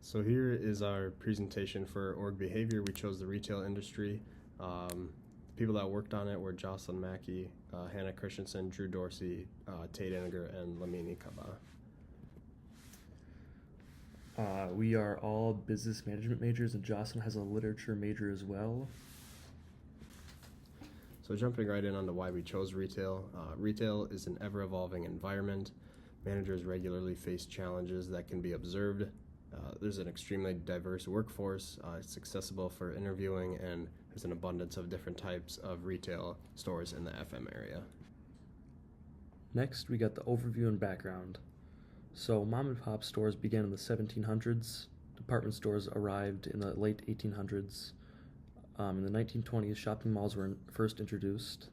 So here is our presentation for org behavior. We chose the retail industry. People that worked on it were Jocelyn Mackey, Hannah Christensen, Drew Dorsey, Tate Iniger, and Lamini Kaba. We are all business management majors, and Jocelyn has a literature major as well. So jumping right in onto why we chose retail. Retail is an ever-evolving environment. Managers regularly face challenges that can be observed. There's an extremely diverse workforce. It's accessible for interviewing, and there's an abundance of different types of retail stores in the FM area. Next, we got the overview and background. So mom and pop stores began in the 1700s. Department stores arrived in the late 1800s. In the 1920s, shopping malls were first introduced.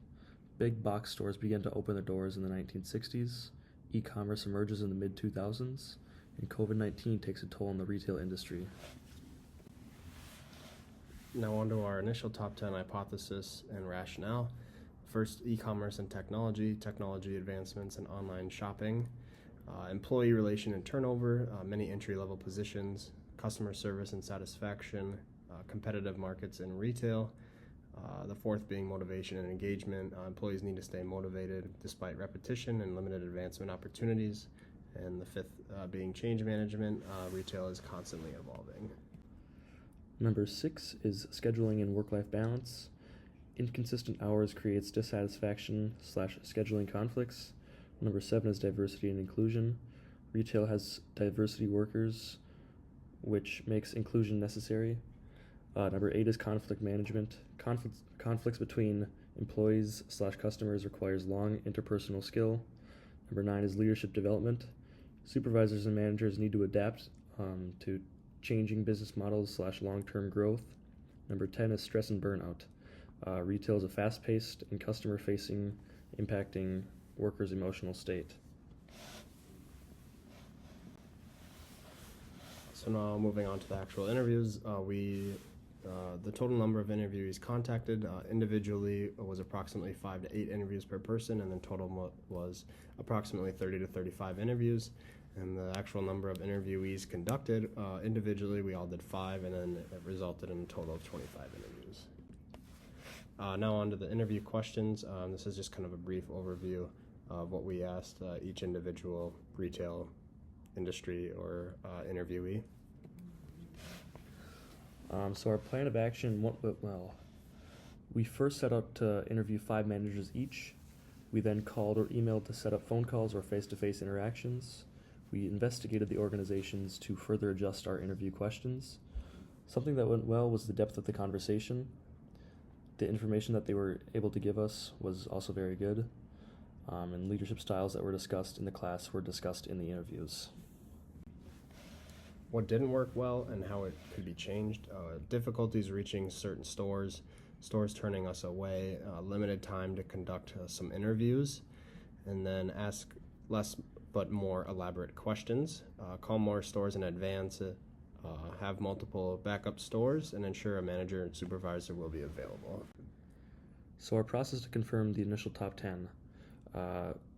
Big box stores began to open their doors in the 1960s. E-commerce emerges in the mid-2000s. And COVID-19 takes a toll on the retail industry. Now on to our initial top 10 hypothesis and rationale. First, e-commerce and technology advancements and online shopping, employee relation and turnover, many entry-level positions, customer service and satisfaction, competitive markets in retail. The fourth being motivation and engagement. Employees need to stay motivated despite repetition and limited advancement opportunities. And the fifth being change management. Retail is constantly evolving. Number 6 is scheduling and work-life balance. Inconsistent hours creates dissatisfaction / scheduling conflicts. Number 7 is diversity and inclusion. Retail has diversity workers, which makes inclusion necessary. Number 8 is conflict management. Conflicts between employees / customers requires long interpersonal skill. Number 9 is leadership development. Supervisors and managers need to adapt to changing business models / long-term growth. Number 10 is stress and burnout. Retail is a fast-paced and customer-facing, impacting workers' emotional state. So now moving on to the actual interviews, the total number of interviewees contacted individually was approximately 5 to 8 interviews per person, and then total was approximately 30 to 35 interviews. And the actual number of interviewees conducted individually, we all did 5, and then it resulted in a total of 25 interviews. Now on to the interview questions. This is just kind of a brief overview of what we asked each individual retail industry or interviewee. So our plan of action went well. We first set out to interview 5 managers each. We then called or emailed to set up phone calls or face-to-face interactions. We investigated the organizations to further adjust our interview questions. Something that went well was the depth of the conversation. The information that they were able to give us was also very good. And leadership styles that were discussed in the class were discussed in the interviews. What didn't work well and how it could be changed. Difficulties reaching certain stores turning us away, limited time to conduct some interviews, and then ask less but more elaborate questions. Call more stores in advance, have multiple backup stores, and ensure a manager and supervisor will be available. So our process to confirm the initial top 10.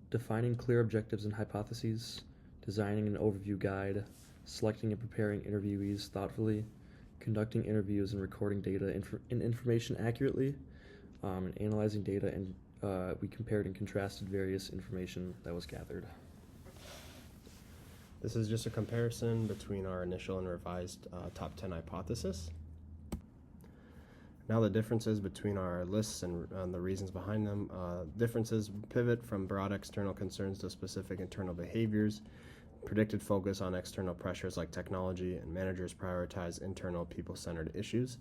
Defining clear objectives and hypotheses, designing an overview guide, selecting and preparing interviewees thoughtfully, conducting interviews and recording data and information accurately, and analyzing data, and we compared and contrasted various information that was gathered. This is just a comparison between our initial and revised top 10 hypothesis. Now the differences between our lists and the reasons behind them. Differences pivot from broad external concerns to specific internal behaviors. Predicted focus on external pressures like technology, and managers prioritize internal people-centered issues.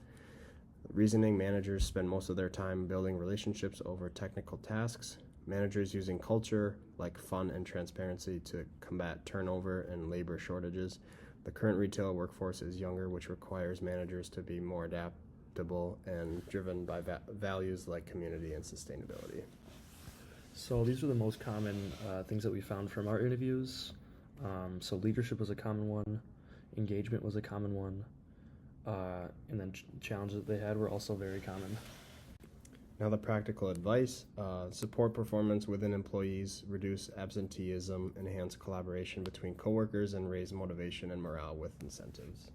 Reasoning: managers spend most of their time building relationships over technical tasks. Managers using culture like fun and transparency to combat turnover and labor shortages. The current retail workforce is younger, which requires managers to be more adaptable and driven by values like community and sustainability. So these are the most common things that we found from our interviews. So leadership was a common one, engagement was a common one, and then challenges that they had were also very common. Now the practical advice: support performance within employees, reduce absenteeism, enhance collaboration between coworkers, and raise motivation and morale with incentives.